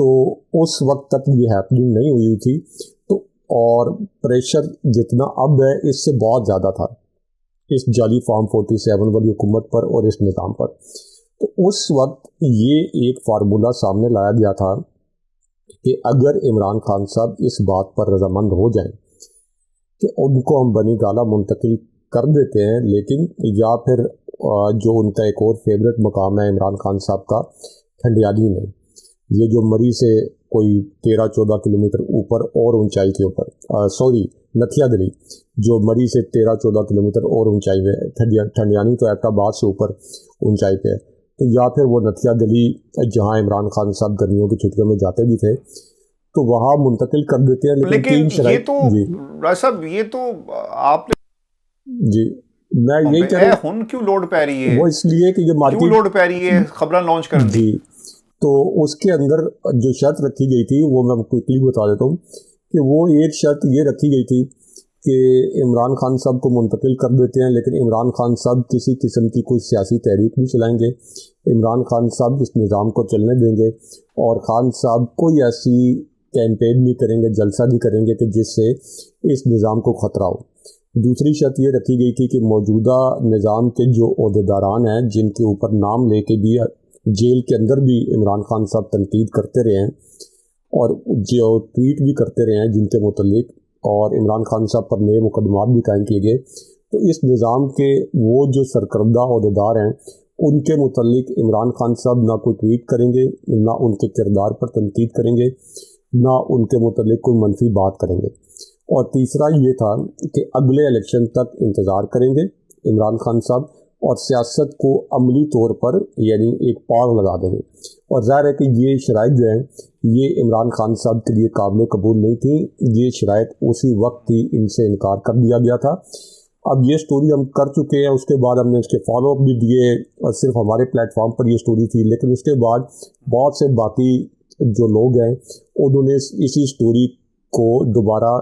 تو اس وقت تک یہ ہیپننگ نہیں ہوئی تھی، تو اور پریشر جتنا اب ہے اس سے بہت زیادہ تھا اس جعلی فارم 47 والی حکومت پر اور اس نظام پر۔ تو اس وقت یہ ایک فارمولہ سامنے لایا گیا تھا کہ اگر عمران خان صاحب اس بات پر رضامند ہو جائیں کہ ان کو ہم بنی گالہ منتقل کر دیتے ہیں، لیکن یا پھر جو ان کا ایک اور فیوریٹ مقام ہے عمران خان صاحب کا کھنڈیالی میں، یہ جو مری سے کوئی 13-14 کلومیٹر اوپر اور اونچائی کے اوپر نتھیا گلی جو مری سے 13-14 کلومیٹر اور اونچائی پہ ہے، ٹھنڈیانی تو ایبٹ آباد سے اوپر اونچائی پہ ہے، تو یا پھر وہ نتھیا گلی جہاں عمران خان صاحب گرمیوں کی چھٹیوں میں جاتے بھی تھے تو وہاں منتقل کر دیتے ہیں۔ لیکن یہ تو راج صاحب یہ تو آپ جی میں یہی کہہ رہا ہوں، ہن کیوں لوڈ پہ رہی ہے، وہ اس لیے کہ یہ کیوں مارکیٹ لوڈ پہ رہی ہے خبریں لانچ کرنے جی، تو اس کے اندر جو شرط رکھی گئی تھی وہ میں کوئکلی بتا دیتا ہوں کہ وہ ایک شرط یہ رکھی گئی تھی کہ عمران خان صاحب کو منتقل کر دیتے ہیں، لیکن عمران خان صاحب کسی قسم کی کوئی سیاسی تحریک نہیں چلائیں گے، عمران خان صاحب اس نظام کو چلنے دیں گے، اور خان صاحب کوئی ایسی کیمپین نہیں کریں گے، جلسہ نہیں کریں گے کہ جس سے اس نظام کو خطرہ ہو۔ دوسری شرط یہ رکھی گئی تھی کہ موجودہ نظام کے جو عہدیداران ہیں جن کے اوپر نام لے کے بھی جیل کے اندر بھی عمران خان صاحب تنقید کرتے رہے ہیں اور جو ٹویٹ بھی کرتے رہے ہیں جن کے متعلق، اور عمران خان صاحب پر نئے مقدمات بھی قائم کیے گئے، تو اس نظام کے وہ جو سرکردہ عہدیدار ہیں ان کے متعلق عمران خان صاحب نہ کوئی ٹویٹ کریں گے، نہ ان کے کردار پر تنقید کریں گے، نہ ان کے متعلق کوئی منفی بات کریں گے۔ اور تیسرا یہ تھا کہ اگلے الیکشن تک انتظار کریں گے عمران خان صاحب، اور سیاست کو عملی طور پر یعنی ایک پاغ لگا دیں گے۔ اور ظاہر ہے کہ یہ شرائط جو ہیں یہ عمران خان صاحب کے لیے قابل قبول نہیں تھیں، یہ شرائط اسی وقت ہی ان سے انکار کر دیا گیا تھا۔ اب یہ سٹوری ہم کر چکے ہیں، اس کے بعد ہم نے اس کے فالو اپ بھی دیے، اور صرف ہمارے پلیٹ فارم پر یہ سٹوری تھی، لیکن اس کے بعد بہت سے باقی جو لوگ ہیں انہوں نے اسی سٹوری کو دوبارہ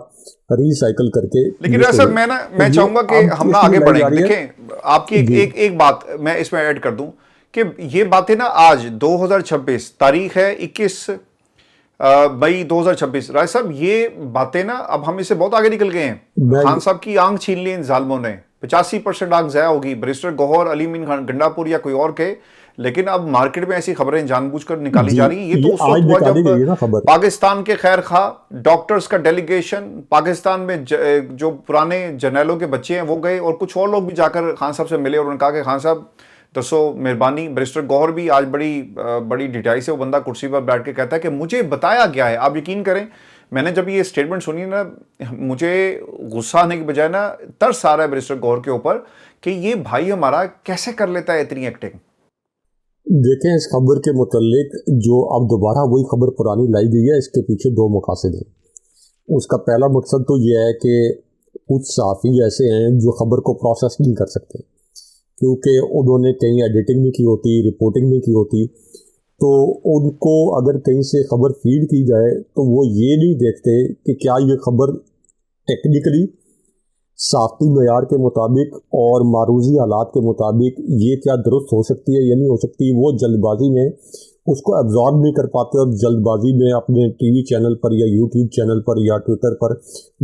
ری سائیکل کر کے۔ لیکن صاحب میں چاہوں گا کہ ہم آگے بڑھیں۔ دیکھیں آپ کی ایک بات میں اس میں ایڈ کر دوں کہ یہ باتیں نا آج 2026 تاریخ ہے 21 مئی 2026، راج صاحب یہ باتیں نا اب ہم اس سے بہت آگے نکل گئے ہیں۔ خان صاحب کی آنکھ چھین لی ان ظالموں نے، 85% آنکھ ضائع ہوگی، بیرسٹر گوہر، علی امین گنڈا پور یا کوئی اور کے، لیکن اب مارکیٹ میں ایسی خبریں جان بوجھ کر نکالی جا رہی ہیں۔ یہ تو اس وقت ہوا جب پاکستان کے خیر خواہ ڈاکٹرز کا ڈیلیگیشن پاکستان میں جو پرانے جرنیلوں کے بچے ہیں وہ گئے، اور کچھ اور لوگ بھی جا کر خان صاحب سے ملے اور انہوں نے کہا کہ خان صاحب دسو مہربانی۔ بیرسٹر گوہر بھی آج بڑی ڈٹائی سے وہ بندہ کرسی پر بیٹھ کے کہتا ہے کہ مجھے بتایا گیا ہے۔ آپ یقین کریں میں نے جب یہ اسٹیٹمنٹ سنی نا مجھے غصہ آنے کی بجائے نا ترس آ رہا ہے بیرسٹر گوہر کے اوپر کہ یہ بھائی ہمارا کیسے کر لیتا ہے اتنی ایکٹنگ۔ دیکھیں اس خبر کے متعلق جو اب دوبارہ وہی خبر پرانی لائی گئی ہے، اس کے پیچھے دو مقاصد ہیں۔ اس کا پہلا مقصد تو یہ ہے کہ کچھ صحافی ایسے ہیں جو خبر کو پروسیس نہیں کر سکتے، کیونکہ انہوں نے کہیں ایڈیٹنگ نہیں کی ہوتی، رپورٹنگ نہیں کی ہوتی، تو ان کو اگر کہیں سے خبر فیڈ کی جائے تو وہ یہ نہیں دیکھتے کہ کیا یہ خبر ٹیکنیکلی صحافتی معیار کے مطابق اور معروضی حالات کے مطابق یہ کیا درست ہو سکتی ہے یا نہیں ہو سکتی۔ وہ جلد بازی میں اس کو ایبزارب نہیں کر پاتے، اور جلد بازی میں اپنے ٹی وی چینل پر یا یوٹیوب چینل پر یا ٹویٹر پر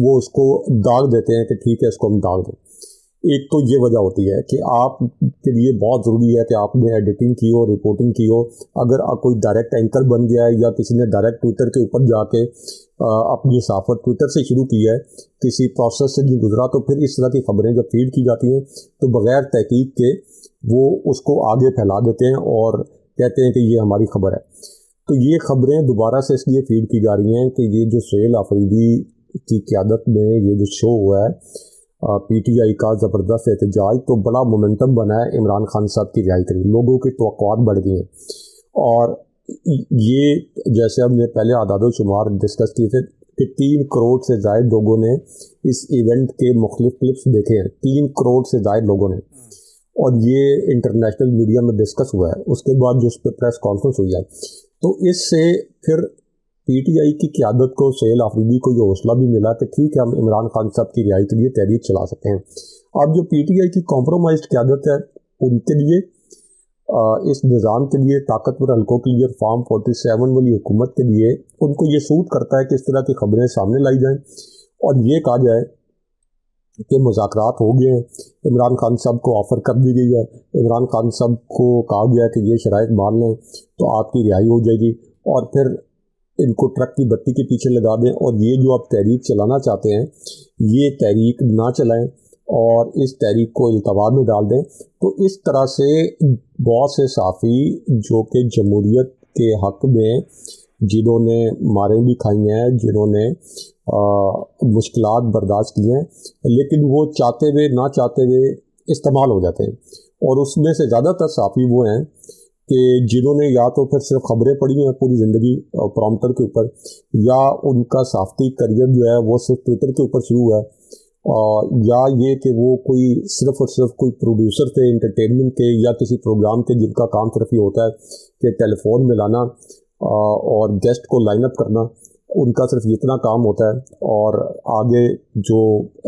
وہ اس کو داغ دیتے ہیں کہ ٹھیک ہے اس کو ہم داغ دیں۔ ایک تو یہ وجہ ہوتی ہے کہ آپ کے لیے بہت ضروری ہے کہ آپ نے ایڈیٹنگ کی ہو، رپورٹنگ کی ہو۔ اگر آپ کوئی ڈائریکٹ اینکر بن گیا ہے یا کسی نے ڈائریکٹ ٹویٹر کے اوپر جا کے اپنی صحافت ٹویٹر سے شروع کی ہے، کسی پروسیس سے نہیں گزرا، تو پھر اس طرح کی خبریں جب فیڈ کی جاتی ہیں تو بغیر تحقیق کے وہ اس کو آگے پھیلا دیتے ہیں اور کہتے ہیں کہ یہ ہماری خبر ہے۔ تو یہ خبریں دوبارہ سے اس لیے فیڈ کی جا رہی ہیں کہ یہ جو سہیل آفریدی کی قیادت میں یہ جو شو ہوا ہے پی ٹی آئی کا زبردست احتجاج، تو بڑا مومنٹم بنا ہے عمران خان صاحب کی رہائی کے لیے، لوگوں کی توقعات بڑھ گئی ہیں۔ اور یہ جیسے ہم نے پہلے اعداد و شمار ڈسکس کیے تھے کہ 3 کروڑ سے زائد لوگوں نے اس ایونٹ کے مختلف کلپس دیکھے ہیں، 3 کروڑ سے زائد لوگوں نے، اور یہ انٹرنیشنل میڈیا میں ڈسکس ہوا ہے۔ اس کے بعد جو اس پہ پریس کانفرنس ہوئی ہے، تو اس سے پھر پی ٹی آئی کی قیادت کو، سہیل آفریدی کو یہ حوصلہ بھی ملا کہ ٹھیک ہے ہم عمران خان صاحب کی رہائی کے لیے تحریک چلا سکتے ہیں۔ اب جو پی ٹی آئی کی کمپرومائزڈ قیادت ہے ان کے لیے اس نظام کے لیے، طاقتور حلقوں کے لیے، فارم 47 والی حکومت کے لیے ان کو یہ سوٹ کرتا ہے کہ اس طرح کی خبریں سامنے لائی جائیں اور یہ کہا جائے کہ مذاکرات ہو گئے ہیں، عمران خان صاحب کو آفر کر دی گئی ہے، عمران خان صاحب کو کہا گیا کہ یہ شرائط مان لیں تو آپ کی رہائی ہو جائے گی، اور پھر ان کو ٹرک کی بتی کے پیچھے لگا دیں اور یہ جو آپ تحریک چلانا چاہتے ہیں یہ تحریک نہ چلائیں اور اس تحریک کو التوا میں ڈال دیں۔ تو اس طرح سے بہت سے صحافی جو کہ جمہوریت کے حق میں جنہوں نے ماریں بھی کھائی ہیں، جنہوں نے مشکلات برداشت کی ہیں، لیکن وہ چاہتے ہوئے نہ چاہتے ہوئے استعمال ہو جاتے ہیں، اور اس میں سے زیادہ تر صحافی وہ ہیں کہ جنہوں نے یا تو پھر صرف خبریں پڑھی ہیں پوری زندگی پرومپٹر کے اوپر، یا ان کا صحافتی کریئر جو ہے وہ صرف ٹویٹر کے اوپر شروع ہے، یا یہ کہ وہ کوئی صرف اور صرف کوئی پروڈیوسر تھے انٹرٹینمنٹ کے یا کسی پروگرام کے، جن کا کام صرف یہ ہوتا ہے کہ ٹیلی فون ملانا اور گیسٹ کو لائن اپ کرنا، ان کا صرف اتنا کام ہوتا ہے، اور آگے جو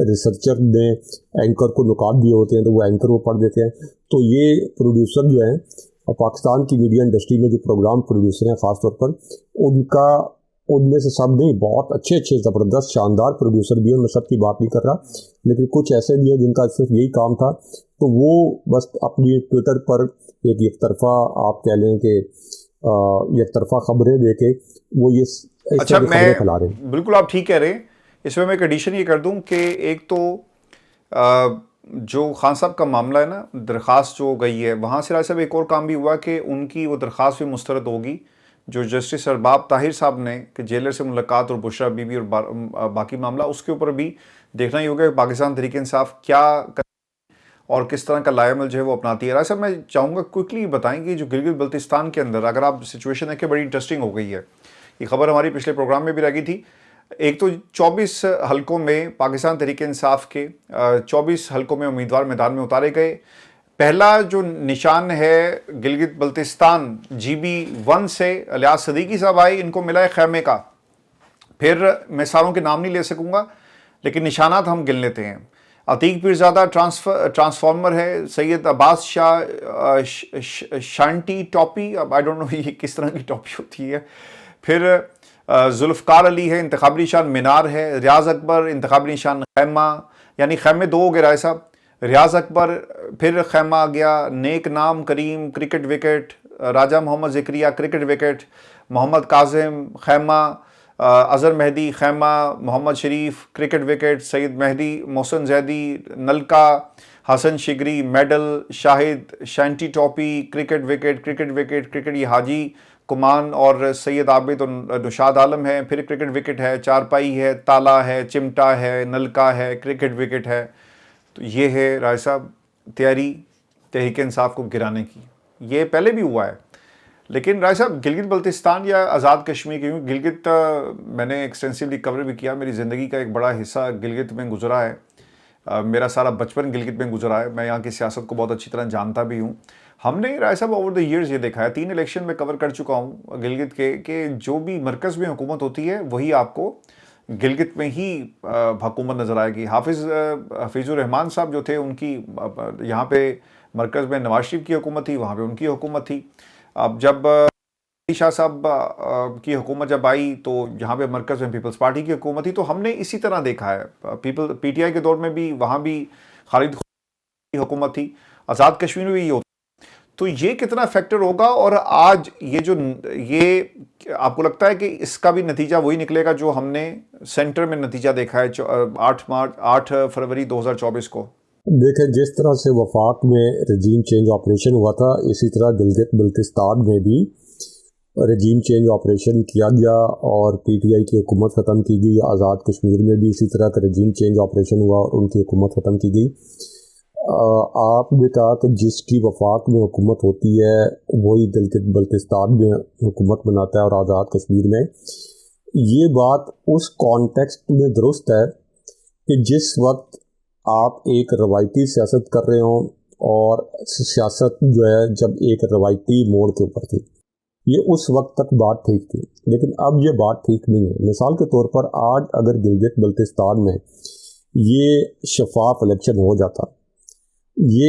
ریسرچر نے اینکر کو نکات دیے ہوتے ہیں تو وہ اینکر وہ پڑھ دیتے ہیں۔ تو یہ پروڈیوسر جو ہیں پاکستان کی میڈیا انڈسٹری میں جو پروگرام پروڈیوسر ہیں خاص طور پر، ان میں سے سب نہیں، بہت اچھے زبردست شاندار پروڈیوسر بھی ہیں، میں سب کی بات نہیں کر رہا، لیکن کچھ ایسے بھی ہیں جن کا صرف یہی کام تھا، تو وہ بس اپنی ٹویٹر پر ایک طرفہ آپ کہہ لیں کہ ایک طرفہ خبریں دے کے وہ یہ اچھا، میں بالکل آپ ٹھیک کہہ رہے ہیں۔ اس میں ایک ایڈیشن یہ کر دوں کہ ایک تو جو خان صاحب کا معاملہ ہے نا، درخواست جو گئی ہے وہاں سے راج صاحب ایک اور کام بھی ہوا کہ ان کی وہ درخواست بھی مسترد ہوگی جو جسٹس ارباب طاہر صاحب نے کہ جیلر سے ملاقات اور بشرا بی بی اور باقی معاملہ، اس کے اوپر بھی دیکھنا ہی ہوگا کہ پاکستان تحریک انصاف کیا اور کس طرح کا لائے عمل جو ہے وہ اپناتی ہے۔ راج صاحب میں چاہوں گا کوئکلی بتائیں کہ جو گلگت بلتستان کے اندر اگر آپ سچویشن ہے کہ بڑی انٹرسٹنگ ہو گئی ہے، یہ خبر ہماری پچھلے پروگرام میں بھی رہ گئی تھی۔ ایک تو 24 حلقوں میں پاکستان تحریک انصاف کے 24 حلقوں میں امیدوار میدان میں اتارے گئے۔ پہلا جو نشان ہے گلگت بلتستان GB1 سے الیاس صدیقی صاحب آئے، ان کو ملا ہے خیمے کا۔ پھر میں ساروں کے نام نہیں لے سکوں گا لیکن نشانات ہم گن لیتے ہیں۔ عتیق پیرزادہ ٹرانسفارمر ہے، سید عباس شاہ شانٹی ٹاپی، اب آئی ڈونٹ نو یہ کس طرح کی ٹاپی ہوتی ہے۔ پھر ذوالفقار علی ہے، انتخابی نشان مینار ہے۔ ریاض اکبر انتخابی نشان خیمہ، یعنی خیمے دو ہو گئے رائے صاحب، ریاض اکبر پھر خیمہ آ گیا۔ نیک نام کریم کرکٹ وکٹ، راجہ محمد ذکریہ کرکٹ وکٹ، محمد کاظم خیمہ، اظہر مہدی خیمہ، محمد شریف کرکٹ وکٹ، سید مہدی محسن زیدی نلکا، حسن شگری میڈل، شاہد شانٹی ٹاپی کرکٹ وکٹ، کرکٹ یہ حاجی کمان اور سید عابد اور نشاد عالم ہے۔ پھر کرکٹ وکٹ ہے، چارپائی ہے، تالا ہے، چمٹا ہے، نلکا ہے، کرکٹ وکٹ ہے۔ تو یہ ہے رائے صاحب تیاری تحریک انصاف کو گرانے کی۔ یہ پہلے بھی ہوا ہے، لیکن رائے صاحب گلگت بلتستان یا آزاد کشمیر کی، گلگت میں نے ایکسٹینسولی کور بھی کیا، میری زندگی کا ایک بڑا حصہ گلگت میں گزرا ہے، میرا سارا بچپن گلگت میں گزرا ہے، میں یہاں کی سیاست کو بہت اچھی طرح جانتا بھی ہوں۔ ہم نے رائے صاحب اوور دا ایئرز یہ دیکھا ہے، 3 الیکشن میں کور کر چکا ہوں گلگت کے، کہ جو بھی مرکز میں حکومت ہوتی ہے وہی آپ کو گلگت میں ہی حکومت نظر آئے گی۔ حفیظ الرحمان صاحب جو تھے، ان کی یہاں پہ مرکز میں نواز شریف کی حکومت تھی، وہاں پہ ان کی حکومت تھی۔ اب جب شاہ صاحب کی حکومت جب آئی تو یہاں پہ مرکز میں پیپلز پارٹی کی حکومت تھی۔ تو ہم نے اسی طرح دیکھا ہے، PTI کے دور میں بھی وہاں بھی خالد کی حکومت تھی، آزاد کشمیر میں بھی یہ ہوتا۔ تو یہ کتنا فیکٹر ہوگا، اور آج یہ آپ کو لگتا ہے کہ اس کا بھی نتیجہ وہی نکلے گا جو ہم نے سینٹر میں نتیجہ دیکھا ہے 8 فروری 2024 کو؟ دیکھیں، جس طرح سے وفاق میں رجیم چینج آپریشن ہوا تھا، اسی طرح گلگت بلتستان میں بھی رجیم چینج آپریشن کیا گیا اور PTI کی حکومت ختم کی گئی۔ آزاد کشمیر میں بھی اسی طرح کا رجیم چینج آپریشن ہوا اور ان کی حکومت ختم کی گئی۔ آپ نے کہا کہ جس کی وفاق میں حکومت ہوتی ہے وہی گلگت بلتستان میں حکومت بناتا ہے اور آزاد کشمیر میں۔ یہ بات اس کانٹیکسٹ میں درست ہے کہ جس وقت آپ ایک روایتی سیاست کر رہے ہوں، اور سیاست جو ہے جب ایک روایتی موڑ کے اوپر تھی، یہ اس وقت تک بات ٹھیک تھی، لیکن اب یہ بات ٹھیک نہیں ہے۔ مثال کے طور پر آج اگر گلگت بلتستان میں یہ شفاف الیکشن ہو جاتا، یہ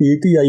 PTI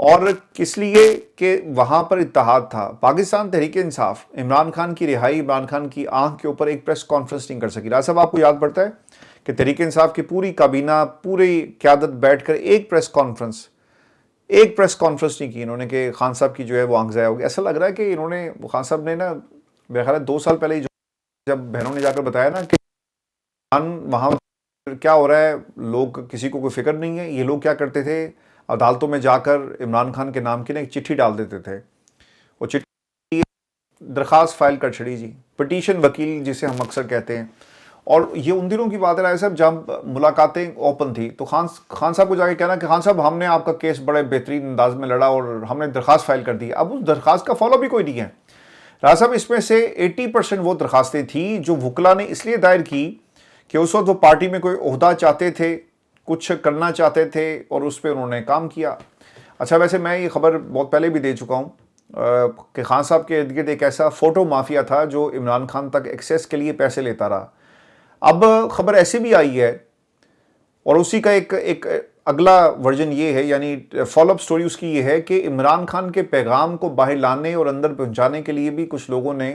اور کس لیے کہ وہاں پر اتحاد تھا. پاکستان تحریک انصاف عمران خان کی رہائی، عمران خان کی آنکھ کے اوپر ایک پریس کانفرنس نہیں کر سکی. راز صاحب آپ کو یاد پڑتا ہے کہ تحریک انصاف کی پوری کابینہ، پوری قیادت بیٹھ کر ایک پریس کانفرنس نہیں کی انہوں نے کہ خان صاحب کی جو ہے وہ آنکھ ضائع ہوگی. ایسا لگ رہا ہے کہ انہوں نے، خان صاحب نے نا میرا خیال ہے 2 سال پہلے جب بہنوں نے جا کر بتایا نا کہ وہاں کیا ہو رہا ہے، لوگ کسی کو کوئی فکر نہیں ہے. یہ لوگ کیا کرتے تھے، عدالتوں میں جا کر عمران خان کے نام کی نا ایک چٹھی ڈال دیتے تھے. وہ چٹھی درخواست فائل کر چھڑی جی، پٹیشن وکیل جسے ہم اکثر کہتے ہیں. اور یہ ان دنوں کی بات ہے صاحب جب ملاقاتیں اوپن تھی تو خان صاحب کو جا کے کہنا کہ خان صاحب ہم نے آپ کا کیس بڑے بہترین انداز میں لڑا اور ہم نے درخواست فائل کر دی. اب اس درخواست کا فالو بھی کوئی نہیں ہے. راز صاحب اس میں سے 80% وہ درخواستیں تھیں جو وکلا نے اس لیے دائر کی کہ اس وقت وہ پارٹی میں کوئی عہدہ چاہتے تھے، کچھ کرنا چاہتے تھے اور اس پہ انہوں نے کام کیا. اچھا ویسے میں یہ خبر بہت پہلے بھی دے چکا ہوں کہ خان صاحب کے ارد گرد ایک ایسا فوٹو مافیا تھا جو عمران خان تک ایکسیس کے لیے پیسے لیتا رہا. اب خبر ایسی بھی آئی ہے اور اسی کا ایک اگلا ورژن یہ ہے، یعنی فالو اپ سٹوری اس کی یہ ہے کہ عمران خان کے پیغام کو باہر لانے اور اندر پہنچانے کے لیے بھی کچھ لوگوں نے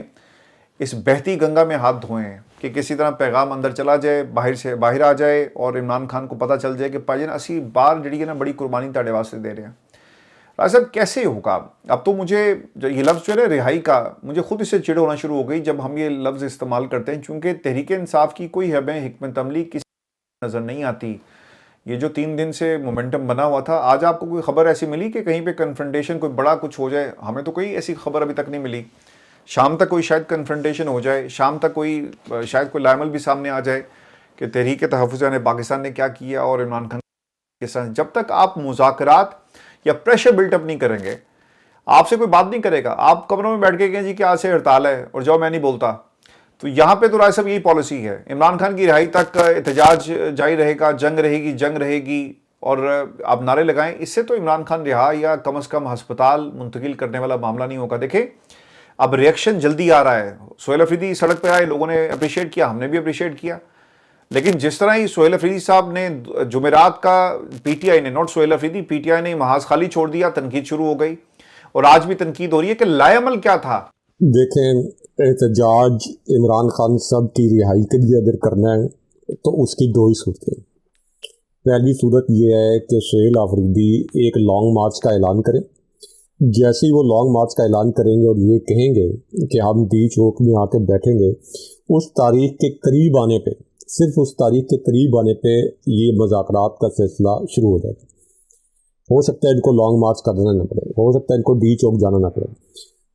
اس بہتی گنگا میں ہاتھ دھوئے ہیں کہ کسی طرح پیغام اندر چلا جائے، باہر آ جائے اور عمران خان کو پتہ چل جائے کہ پاجن اسی بار جڑی ہے نا بڑی قربانی تاڑے واسطے دے رہے ہیں. راز صاحب کیسے ہوگا؟ اب تو مجھے یہ لفظ جو ہے نا رہائی کا، مجھے خود اس سے چڑ ہونا شروع ہو گئی جب ہم یہ لفظ استعمال کرتے ہیں، چونکہ تحریک انصاف کی کوئی حکمت عملی کسی نظر نہیں آتی. یہ جو 3 دن سے مومنٹم بنا ہوا تھا، آج آپ کو کوئی خبر ایسی ملی کہ کہیں پہ کنفرنٹیشن کوئی بڑا کچھ ہو جائے؟ ہمیں تو کوئی ایسی خبر ابھی تک نہیں ملی. شام تک کوئی شاید کنفرنٹیشن ہو جائے، شام تک شاید کوئی لائمل بھی سامنے آ جائے کہ تحریک تحفظ پاکستان نے کیا کیا اور عمران خان کے ساتھ. جب تک آپ مذاکرات یا پریشر بلٹ اپ نہیں کریں گے، آپ سے کوئی بات نہیں کرے گا. آپ کمروں میں بیٹھ کے کہیں جی کہ آج سے ہڑتال ہے اور جاؤ میں نہیں بولتا. تو یہاں پہ تو رائے صاحب یہی پالیسی ہے، عمران خان کی رہائی تک احتجاج جاری رہے گا، جنگ رہے گی اور آپ نعرے لگائیں. اس سے تو عمران خان رہا یا کم از کم ہسپتال منتقل کرنے والا معاملہ نہیں ہوگا. دیکھیں اب ریئیکشن جلدی آ رہا ہے. سہیل افریدی سڑک پہ آئے، لوگوں نے اپریشیٹ کیا، ہم نے بھی اپریشیٹ کیا. لیکن جس طرح ہی سہیل افریدی صاحب نے جمعرات کا پی ٹی آئی نے، نوٹ سہیل افریدی، پی ٹی آئی نے محاذ خالی چھوڑ دیا، تنقید شروع ہو گئی اور آج بھی تنقید ہو رہی ہے کہ لائے عمل کیا تھا. دیکھیں احتجاج عمران خان صاحب کی رہائی کے لیے اگر کرنا ہے تو اس کی 2 ہی صورتیں. پہلی صورت یہ ہے کہ سہیل افریدی ایک لانگ مارچ کا اعلان کرے. جیسے ہی وہ لانگ مارچ کا اعلان کریں گے اور یہ کہیں گے کہ ہم ڈی چوک میں آ کے بیٹھیں گے، اس تاریخ کے قریب آنے پہ، صرف اس تاریخ کے قریب آنے پہ یہ مذاکرات کا سلسلہ شروع ہو جائے گا. ہو سکتا ہے ان کو لانگ مارچ کرنا نہ پڑے، ہو سکتا ہے ان کو ڈی چوک جانا نہ پڑے.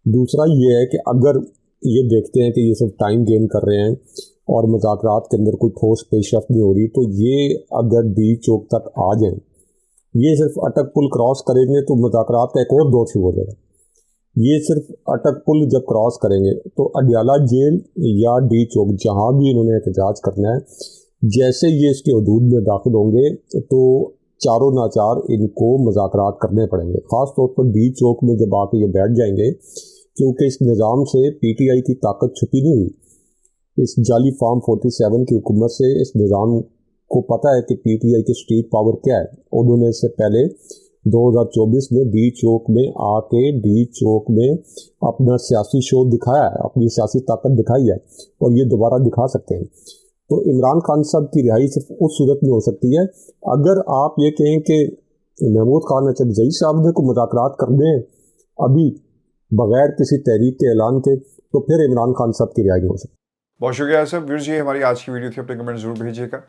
دوسرا یہ ہے کہ اگر یہ دیکھتے ہیں کہ یہ سب ٹائم گین کر رہے ہیں اور مذاکرات کے اندر کوئی ٹھوس پیش رفت نہیں ہو رہی، تو یہ اگر ڈی چوک تک آ جائیں، یہ صرف اٹک پل کراس کریں گے تو مذاکرات کا ایک اور دور شروع ہو جائے گا. یہ صرف اٹک پل جب کراس کریں گے تو اڈیالہ جیل یا ڈی چوک جہاں بھی انہوں نے احتجاج کرنا ہے، جیسے یہ اس کے حدود میں داخل ہوں گے تو چاروں ناچار ان کو مذاکرات کرنے پڑیں گے. خاص طور پر ڈی چوک میں جب آ کے یہ بیٹھ جائیں گے، کیونکہ اس نظام سے پی ٹی آئی کی طاقت چھپی نہیں ہوئی. اس جعلی فارم 47 کی حکومت سے اس نظام کو پتہ ہے کہ پی ٹی آئی کی اسٹریٹ پاور کیا ہے. انہوں نے اس سے پہلے 2024 میں ڈی چوک میں آ کے ڈی چوک میں اپنا سیاسی شو دکھایا ہے، اپنی سیاسی طاقت دکھائی ہے اور یہ دوبارہ دکھا سکتے ہیں. تو عمران خان صاحب کی رہائی صرف اس صورت میں ہو سکتی ہے اگر آپ یہ کہیں کہ محمود خان اچکزئی صاحب نے کو مذاکرات کرنے ہیں ابھی بغیر کسی تحریک کے اعلان کے، تو پھر عمران خان صاحب کی رہائی نہیں ہو سکتی. بہت شکریہ صاحب. ویورز یہ ہماری آج کی ویڈیو تھی، اپنے کمنٹ ضرور بھیجیے گا.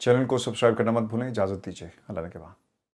چینل کو سبسکرائب کرنا مت بھولیں. اجازت دیجیے، اللہ نے کے بعد.